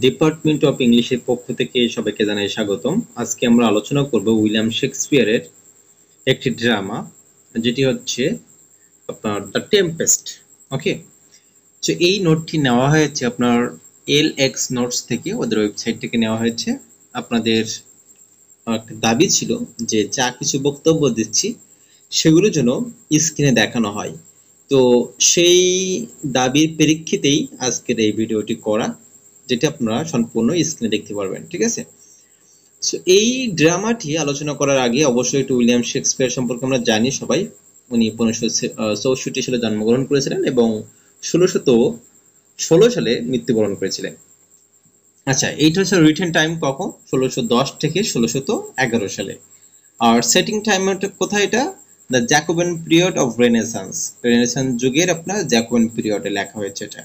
Department of ইংলিশের পক্ষ থেকে সবাইকে জানাই স্বাগতম। আজকে আমরা আলোচনা করব উইলিয়াম শেক্সপিয়ারের একটি ড্রামা, যেটি হচ্ছে আপনার দ্য টেম্পেস্ট। ওকে, তো এই নোটটি নেওয়া হয়েছে আপনার LX নোটস থেকে, ওদের ওয়েবসাইট থেকে নেওয়া হয়েছে। আপনাদের একটা দাবি ছিল যে যা কিছু বক্তব্য দিচ্ছি সেগুলো যেন স্ক্রিনে দেখানো হয়, তো সেই দাবির প্রেক্ষিতেই আজকের এই ভিডিওটি করা, যেটা আপনারা সম্পূর্ণ স্ক্রিনে দেখতে পারবেন। ঠিক আছে, সো এই ড্রামাটি আলোচনা করার আগে অবশ্যই একটু উইলিয়াম শেক্সপিয়ার সম্পর্কে আমরা জানি সবাই। উনি 1564 সালে জন্মগ্রহণ করেছিলেন এবং 1616 সালে মৃত্যুবরণ করেছিলেন। আচ্ছা, এইটা হচ্ছে রিটেন টাইম কখন? 1610 থেকে 1611 সালে। আর সেটিং টাইম কোথায়? এটা the Jacobin period of renaissance যুগের আপনার জ্যাকোবিন পিরিয়ডে লেখা হয়েছে এটা।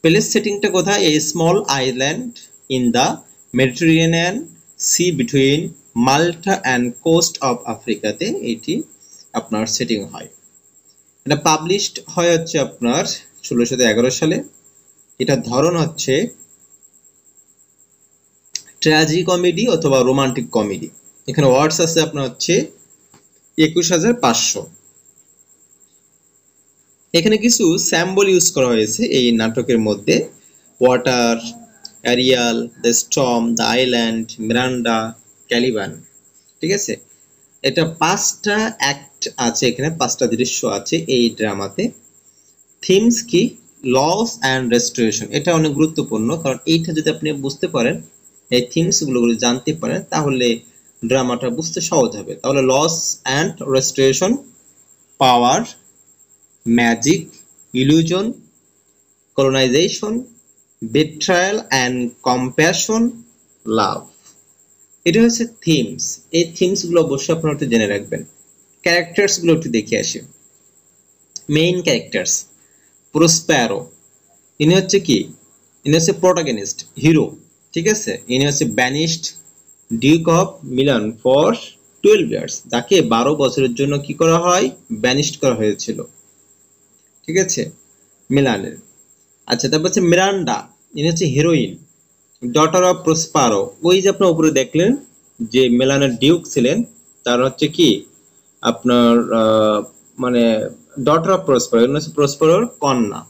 প্লেস সেটিংটা কোথায়? A small island in the Mediterranean sea between Malta and coast of আফ্রিকাতে এটি আপনার সেটিং হয়। এটা পাবলিশড হয় হচ্ছে আপনার 1611 সালে। এটার ধরন হচ্ছে ট্র্যাজি কমেডি অথবা রোমান্টিক কমেডি। এখানে ওয়ার্ডস আছে আপনার হচ্ছে 21,500। এখানে কিছু স্যাম্বল ইউজ করা হয়েছে এই নাটকের মধ্যে: water, Ariel, the storm, the island, Miranda, Caliban. ঠিক আছে, এটা 5টা অ্যাক্ট আছে, এখানে 5টা দৃশ্য আছে এই ড্রামাতে। থিমস কি? Loss and restoration. এটা অনেক গুরুত্বপূর্ণ, কারণ এইটা যদি আপনি বুঝতে পারেন, এই থিমসগুলো জানতে পারেন, তাহলে ড্রামাটা বুঝতে সহজ হবে। তাহলে loss and restoration, power, magic, illusion, colonization, betrayal and compassion, love। এটা হচ্ছে থিমস। এই থিমসগুলো অবশ্যই আপনারা একটু জেনে রাখবেন। ক্যারেক্টার্সগুলো একটু দেখে আসি। মেইন ক্যারেক্টার্স: প্রসপ্যারো, ইনি হচ্ছে কি? ইনি হচ্ছে প্রোটাগনিস্ট, হিরো। ঠিক আছে, ইনি হচ্ছে banished duke of Milan for 12 years, তাকে 12 বছরের জন্য কি করা হয়? ব্যানিশড করা হয়েছিল। ঠিক আছে, মিলানের। আচ্ছা, তারপর হচ্ছে মিরান্ডা, ইনি হচ্ছে হিরোইন, ডটার অফ প্রসপারো। ওই যে আপনার উপরে দেখলেন যে মিলানের ডিউক ছিলেন, তার হচ্ছে কি আপনার মানে ডটার অফ প্রসপারো, ইনি হচ্ছে প্রসপারোর কন্যা।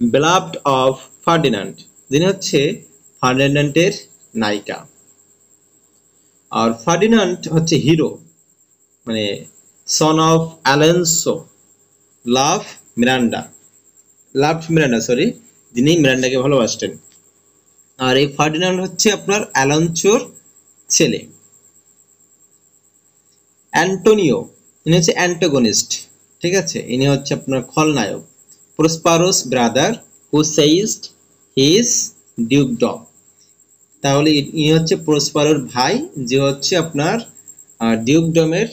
বেলাভড অফ ফার্ডিনান্ড, যিনি হচ্ছে ফার্ডিনান্ডের নায়িকা। আর ফার্ডিনান্ড হচ্ছে হিরো, মানে son of Alonso. Love Miranda, sorry, যিনি মিরান্ডাকে ভালোবাসতেন। আর এই ফার্ডিনান্ড হচ্ছে আপনার অ্যালন্সোর ছেলে। অ্যান্টোনিও, ইনি হচ্ছে অ্যান্টাগনিস্ট। ঠিক আছে, ইনি হচ্ছে আপনার খলনায়ক। প্রসপারোস ব্রাদার হু সেইজড হিজ ডিউকডম, তাহলে ইনি হচ্ছে প্রসপারোর ভাই, যে হচ্ছে আপনার ডিউকডমের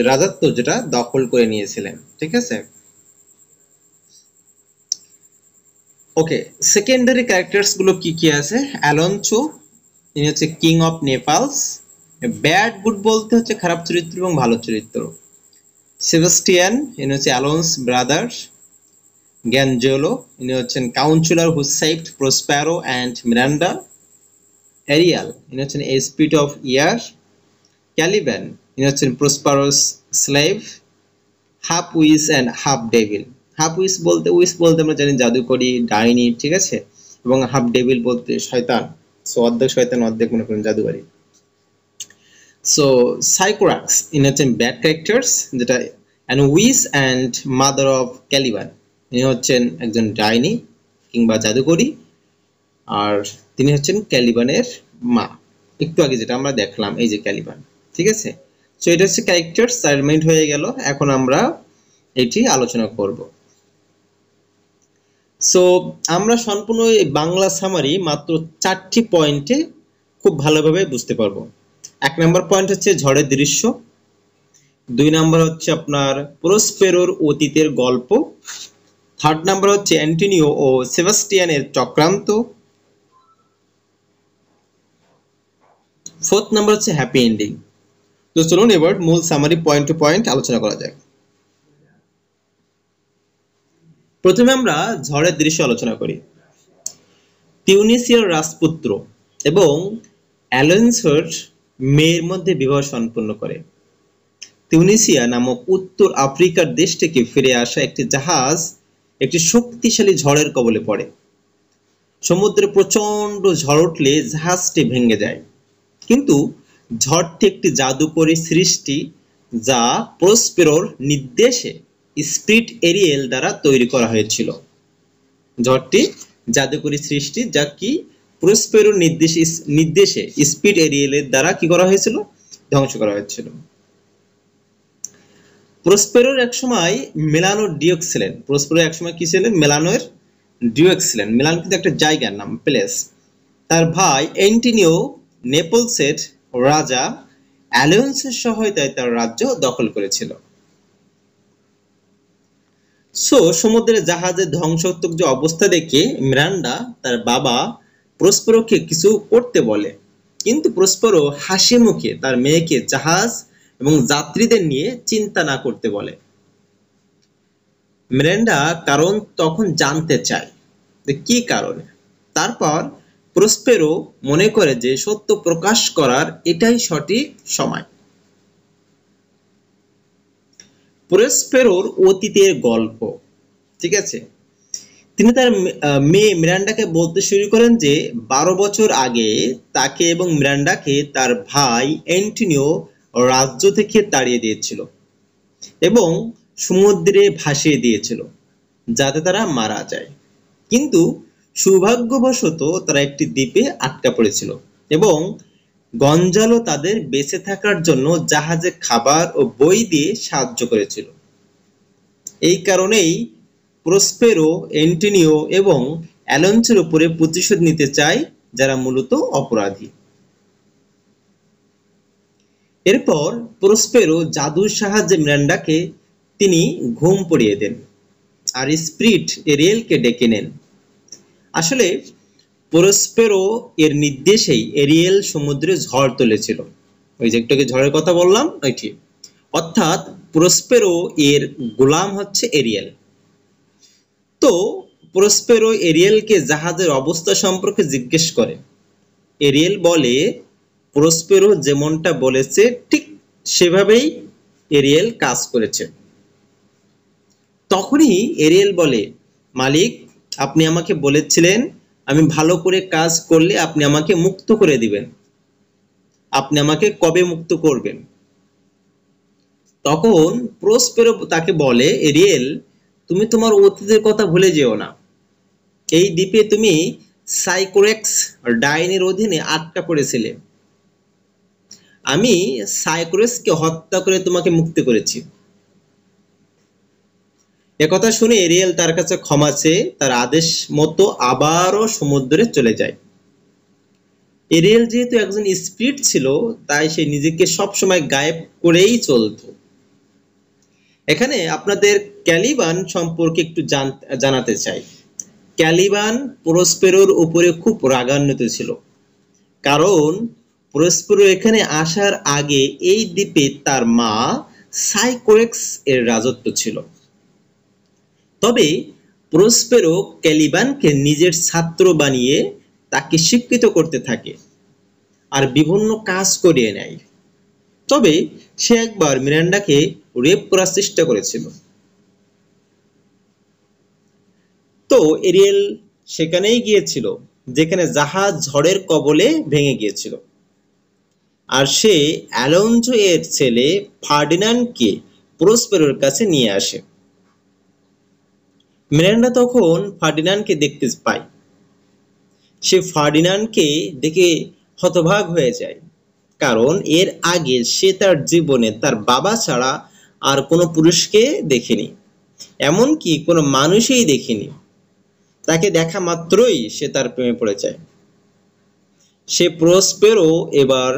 রাজত্ব যেটা দখল করে নিয়েছিলেন। ঠিক আছে, ওকে। সেকেন্ডারি ক্যারেক্টার্স গুলো কি কি আছে? অ্যালনসো, ইনি হচ্ছে কিং অফ নেপালস। ব্যাড গুড বলতে হচ্ছে খারাপ চরিত্র এবং ভালো চরিত্র। সেবাস্টিয়ান, ইনি হচ্ছে অ্যালোন্স ব্রাদার। গ্যানজেলো, ইনি হচ্ছেন councillor who saved Prospero and Miranda. Ariel, ইনি হচ্ছেন a spirit of air. Caliban, ইনি হচ্ছেন Prospero's slave. Half wise and half devil. Half wise বলতে আমরা জানি জাদুকরি, ডাইনি। ঠিক আছে, এবং হাফ ডেভিল বলতে শয়তান। সো অর্ধেক শয়তান অর্ধেক মনে করেন জাদুকরি। সো সাইকোরাক্স, ইনি হচ্ছেন ব্যাড ক্যারেক্টার্স, যেটা and witch and mother of Caliban, ইনি হচ্ছেন একজন ডাইনি কিংবা জাদুকরি, আর তিনি হচ্ছেন ক্যালিবানের মা। একটু আগে যেটা আমরা দেখলাম, এই যে ক্যালিবান। ঠিক আছে, সো এটা হচ্ছে ক্যারেক্টার্স সাইডমেন্ট হয়ে গেল। এখন আমরা এটি আলোচনা করব। সো আমরা সম্পূর্ণ বাংলা সামারি মাত্র 4টি পয়েন্টে খুব ভালোভাবে বুঝতে পারবো। 1 নম্বর পয়েন্ট হচ্ছে ঝড়ের দৃশ্য। 2 নম্বর হচ্ছে আপনার প্রসপেরোর অতীতের গল্প। 3rd নাম্বার হচ্ছে অ্যান্টোনিও ও সেবাস্টিয়ানের চক্রান্ত। 4th নাম্বার হচ্ছে হ্যাপি এন্ডিং। তো চলুন এবার মূল সামারি পয়েন্ট টু পয়েন্ট আলোচনা করা যাক। প্রথমে আমরা ঝড়ের দৃশ্য আলোচনা করি। তিউনিসিয়ার রাজপুত্র এবং অ্যালোয়েন্সোর মেয়ের মধ্যে বিবাহ সম্পন্ন করে। তিউনিসিয়া নামক উত্তর আফ্রিকার দেশ থেকে ফিরে আসা একটি জাহাজ একটি শক্তিশালী ঝড়ের কবলে পড়ে। সমুদ্রে প্রচন্ড ঝড় উঠলে জাহাজটি ভেঙে যায়, কিন্তু ঝড়টি একটি জাদুকরী সৃষ্টি যা প্রসপেরোর নির্দেশে স্পিরিট এরিয়েল দ্বারা তৈরি করা হয়েছিল। ঝড়টি জাদুকরী সৃষ্টি যা কি প্রসপেরোর নির্দেশে স্পিরিট এরিয়েলের দ্বারা কি করা হয়েছিল, ধ্বংস করা হয়েছিল। প্রসপেরোর একসময় মেলানো ডিওক ছিলেন। প্রসপেরো একসময় কি ছিলেন? মেলানোর ডিওক ছিলেন। মিলান কিন্তু একটা জায়গার নাম, প্লেস। তার ভাই এন্টিনিও নেপলসের রাজা অ্যালোয়েন্সের সহায়তায় তার রাজ্য দখল করেছিল। সমুদ্রে জাহাজের ধ্বংসাত্মক যে অবস্থা দেখে মিরান্ডা তার বাবা প্রসপেরোকে কিছু করতে বলে, কিন্তু প্রসপেরো হাসি মুখে তার মেয়েকে জাহাজ এবং যাত্রীদের নিয়ে চিন্তা না করতে বলে। মিরান্ডা কারণ তখন জানতে চায় যে কি কারণে। তারপর প্রসপেরো মনে করে যে সত্য প্রকাশ করার এটাই সঠিক সময়। প্রসপেরোর অতীতের গল্প, ঠিক আছে। তিনি তার মেয়ে মিরান্ডাকে বলতে শুরু করেন যে 12 বছর আগে তাকে এবং মিরান্ডাকে তার ভাই অ্যান্টোনিও রাজ্য থেকে তাড়িয়ে দিয়েছিল এবং সমুদ্রে ভাসিয়ে দিয়েছিল যাতে তারা মারা যায়। কিন্তু সৌভাগ্যবশত তারা একটি দ্বীপে আটকা পড়েছিল এবং গঞ্জালো তাদের বেঁচে থাকার জন্য জাহাজে খাবার ও বই দিয়ে সাহায্য করেছিল। এই কারণেই প্রসপেরো অ্যান্টোনিও এবং অ্যালোন্সোর উপরে প্রতিশোধ নিতে চায়, যারা মূলত অপরাধী। এরপর প্রসপেরো জাদুর সাহায্যে মিরান্ডাকে তিনি ঘুম পড়িয়ে দেন আর স্পিরিট এরিয়েলকে ডেকে নেন। আসলে প্রসপেরো এর নির্দেশেই এরিয়েল সমুদ্রে ঝড় তুলেছিল। ওই যে একটু ঝড়ের কথা বললাম ওইটি, অর্থাৎ প্রসপেরো এর গোলাম হচ্ছে এরিয়েল। তো প্রসপেরো এরিয়েলকে জাহাজের অবস্থা সম্পর্কে জিজ্ঞেস করে। এরিয়েল বলে প্রসপেরো যেমনটা বলেছে ঠিক সেভাবেই এরিয়েল কাজ করেছে। তখনই এরিয়েল বলে, মালিক, আপনি আমাকে বলেছিলেন আমি ভালো করে কাজ করলে আপনি আমাকে মুক্ত করে দিবেন। আপনি আমাকে কবে মুক্ত করবেন? তখন প্রসপেরো তাকে বলে, এরিয়েল, তুমি তোমার অতীতের কথা ভুলে যেও না। এই দ্বীপে তুমি সাইকোরেক্স ডাইনের অধীনে আটকা পড়েছিলে। আমি সাইকোরেক্সকে হত্যা করে তোমাকে মুক্ত করেছি। একথা শুনে এরিয়েল তার কাছে ক্ষমা চেয়ে তার আদেশ মতো আবারও সমুদ্রে চলে যায়। এরিয়েল যেহেতু একজন স্পিরিট ছিল, তাই সে নিজেকে সবসময় গায়েব করেই চলত। এখানে আপনাদের ক্যালিবান সম্পর্কে একটু জানাতে চাই। ক্যালিবান প্রসপেরোর উপরে খুব রাগান্বিত ছিল, কারণ প্রসপেরো এখানে আসার আগে এই দ্বীপে তার মা সাইকোরেক্স এর রাজত্ব ছিল। তবে প্রসপেরো ক্যালিবানকে নিজের ছাত্র বানিয়ে তাকে শিক্ষিত করতে থাকে আর বিভিন্ন কাজ করিয়ে নেয়। তবে সে একবার মিরান্ডাকে রেপ করার চেষ্টা করেছিল। তো এরিয়েল সেখানেই গিয়েছিল যেখানে জাহাজ ঝড়ের কবলে ভেঙে গিয়েছিল, আর সে অ্যালোনজো এর ছেলে ফার্ডিনান্ডকে প্রসপেরোর কাছে নিয়ে আসে। মিরান্ডা তখন ফার্ডিনান্ডকে দেখতে পায়। সে ফার্ডিনান্ডকে দেখে হতবাক হয়ে যায়, কারণ এর আগে সে তার জীবনে তার বাবা ছাড়া আর কোনো পুরুষকে দেখেনি, এমনকি কোনো মানুষই দেখেনি। তাকে দেখা মাত্রই সে তার প্রেমে পড়ে যায়। সে প্রসপেরো এবার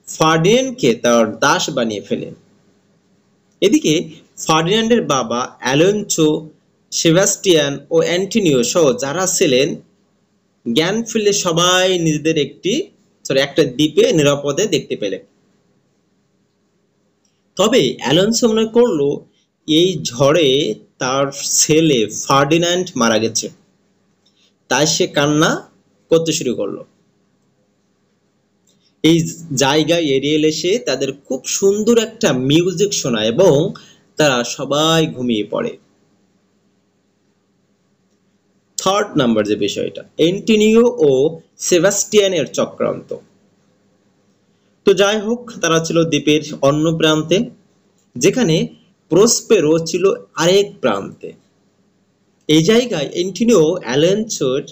ফার্ডিনান্ডকে তার দাস বানিয়ে ফেলে। এদিকে ফার্ডিনান্ডের বাবা অ্যালোনসো, সেবাস্টিয়ান ও অ্যান্টোনিও সহ যারা ছিলেন জ্ঞান ফিরলে সবাই নিজেদের একটা দ্বীপে নিরাপদে দেখতে পেলেন। তবে অ্যালোনসো মনে করলো এই ঝড়ে তার ছেলে ফার্ডিনান্ড মারা গেছে, তাই সে কান্না করতে শুরু করলো। এই জায়গায় এরিয়েল এসে তাদের খুব সুন্দর একটা মিউজিক শোনায় এবং তারা সবাই ঘুমিয়ে পড়ে। থার্ড নাম্বার যে বিষয়টা, অ্যান্টোনিও ও সেবাস্টিয়ানের চক্রান্ত। তো যাই হোক, তারা ছিল দ্বীপের অন্য প্রান্তে, যেখানে প্রসপেরো ছিল আরেক প্রান্তে। এই জায়গায় অ্যান্টোনিও অ্যালোনসোর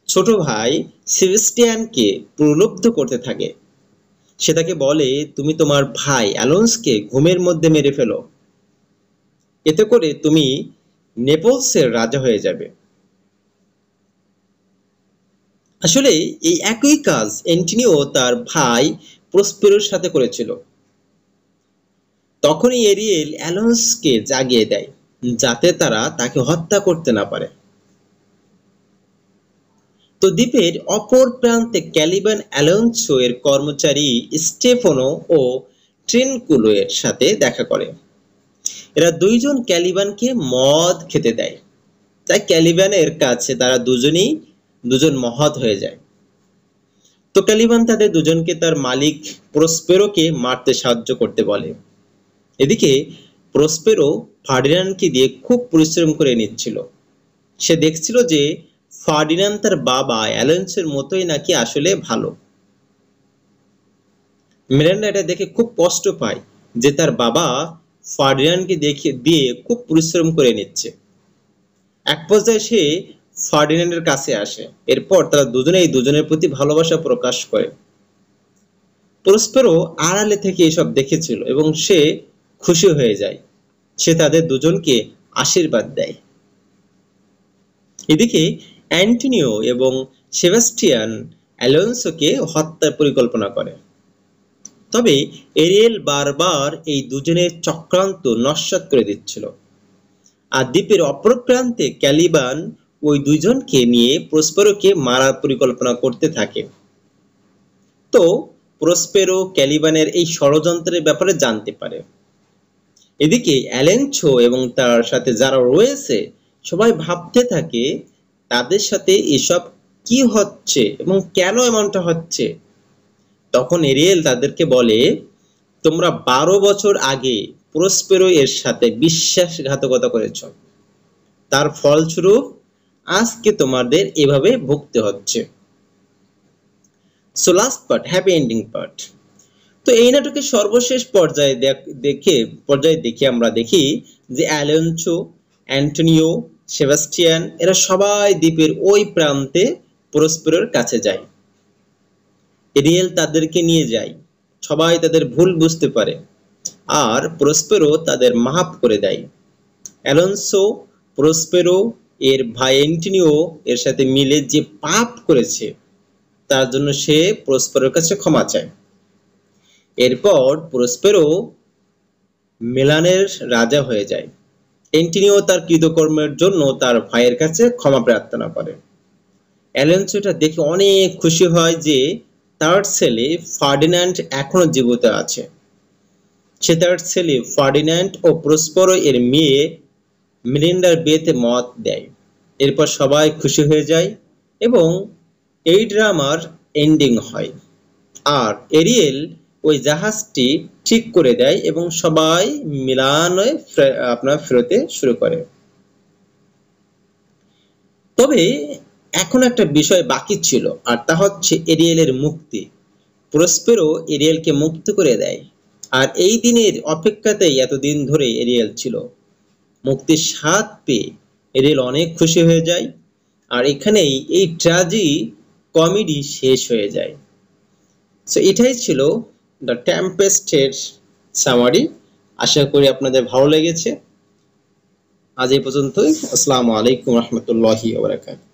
ছোট ভাই সেবাস্টিয়ানকে প্রলুব্ধ করতে থাকে। সে তাকে বলে, তুমি তোমার ভাই অ্যালোনসকে ঘুমের মধ্যে মেরে ফেলো, এতে করে তুমি নেপলসের রাজা হয়ে যাবে। আসলে এই একই কাজ অ্যান্টোনিও তার ভাই প্রসপেরোর সাথে করেছিল। তখনই এরিয়েল অ্যালোনসকে জাগিয়ে দেয়, যাতে তারা তাকে হত্যা করতে না পারে। তো দ্বীপের অপর প্রান্তে ক্যালিবান অ্যালোনসো এর কর্মচারী স্টেফানো ও ট্রেনকুলো এর সাথে দেখা করে। এরা দুইজন ক্যালিবানকে মদ খেতে দেয়, তাই ক্যালিবানের কাছে তারা দুজন মহৎ হয়ে যায়। তো ক্যালিবান তাদের দুজনকে তার মালিক প্রসপেরোকে মারতে সাহায্য করতে বলে। এদিকে প্রসপেরো ফার্ডিনান্ডকে দিয়ে খুব পরিশ্রম করে নিচ্ছিল। সে দেখছিল যে ফার্ডিনান্ড তার বাবা অ্যালোনসোর মতোই নাকি আসলে ভালো। মিরান্ডা এটা দেখে খুব কষ্ট পায় যে তার বাবা ফার্ডিনান্ডকে দিয়ে খুব পরিশ্রম করে নিচ্ছে। এক পর্যায়ে সে ফার্ডিনান্ডের কাছে আসে। এরপর তারা দুজনেই দুজনের প্রতি ভালোবাসা প্রকাশ করে। প্রসপেরো আড়ালে থেকে এসব দেখেছিল এবং সে খুশি হয়ে যায়। সে তাদের দুজনকে আশীর্বাদ দেয়। এদিকে অ্যান্টোনিও এবং সেবাস্টিয়ান অ্যালোনসোকে হত্যার পরিকল্পনা করে। তবে এরিয়েল বারবার এই দুজনের চক্রান্ত নস্যাৎ করে দিচ্ছিল। আর দ্বীপের অপর প্রান্তে ক্যালিবান ওই দুইজনকে নিয়ে প্রসপেরোকে মারার পরিকল্পনা করতে থাকে। তো প্রসপেরো ক্যালিবানের এই ষড়যন্ত্রের ব্যাপারে জানতে পারে। এদিকে অ্যালেনসো এবং তার সাথে যারা রয়েছে সবাই ভাবতে থাকে তাদের সাথে এসব কি হচ্ছে এবং কেন এমনটা হচ্ছে। তখন এরিয়েল তাদেরকে বলে, তোমরা 12 বছর আগে প্রসপেরো এর সাথে বিশ্বাসঘাতকতা করেছ, তার ফলস্বরূপ আজকে তোমাদের এভাবে ভুগতে হচ্ছে। So last part, happy ending part. তো এই নাটকের সর্বশেষ পর্যায়ে দেখে আমরা দেখি যে অ্যালোনসো, অ্যান্টোনিও, সেবাস্টিয়ান এরা সবাই দ্বীপের ওই প্রান্তে প্রসপেরোর কাছে যায়। এরিয়েল তাদেরকে নিয়ে যায়। সবাই তাদের ভুল বুঝতে পারে আর প্রসপেরো তাদের মাফ করে দেয়। অ্যালোনসো প্রসপেরো এর ভাই অ্যান্টোনিও এর সাথে মিলে যে পাপ করেছে তার জন্য সে প্রসপেরোর কাছে ক্ষমা চায়। এরপর প্রসপেরো মিলানের রাজা হয়ে যায়। অ্যান্টোনিও তার কৃতকর্মের জন্য তার ভাইয়ের কাছে ক্ষমা প্রার্থনা করে। অ্যালোনসো এটা দেখে অনেক খুশি হয় যে তার ছেলে ফার্ডিনান্ড এখনো জীবিত আছে। সে তার ছেলে ফার্ডিনান্ড ও প্রসপেরো এর মেয়ে মিলিন্ডার বিয়েতে মত দেয়। এরপর সবাই খুশি হয়ে যায় এবং এই ড্রামার এন্ডিং হয়। আর এরিয়েল ওই জাহাজটি ঠিক করে দেয় এবং সবাই মিলানে ফেরতে শুরু করে। তবে এখন একটা বিষয় বাকি ছিল, আর তা হচ্ছে এরিয়েলের মুক্তি। প্রসপেরো এরিয়েলকে মুক্ত করে দেয়, আর এই দিনের অপেক্ষাতেই এতদিন ধরে এরিয়েল ছিল। মুক্তির স্বাদ পেয়ে এরিয়েল অনেক খুশি হয়ে যায়, আর এখানেই এই ট্র্যাজেডি কমেডি শেষ হয়ে যায়। সো এটাই ছিল দ্য টেম্পেস্টের সামারি। আশা করি আপনাদের ভালো লেগেছে। আজ এই পর্যন্তই। আসসালামু আলাইকুম রহমতুল্লাহি ওয়া বারাকাতুহু।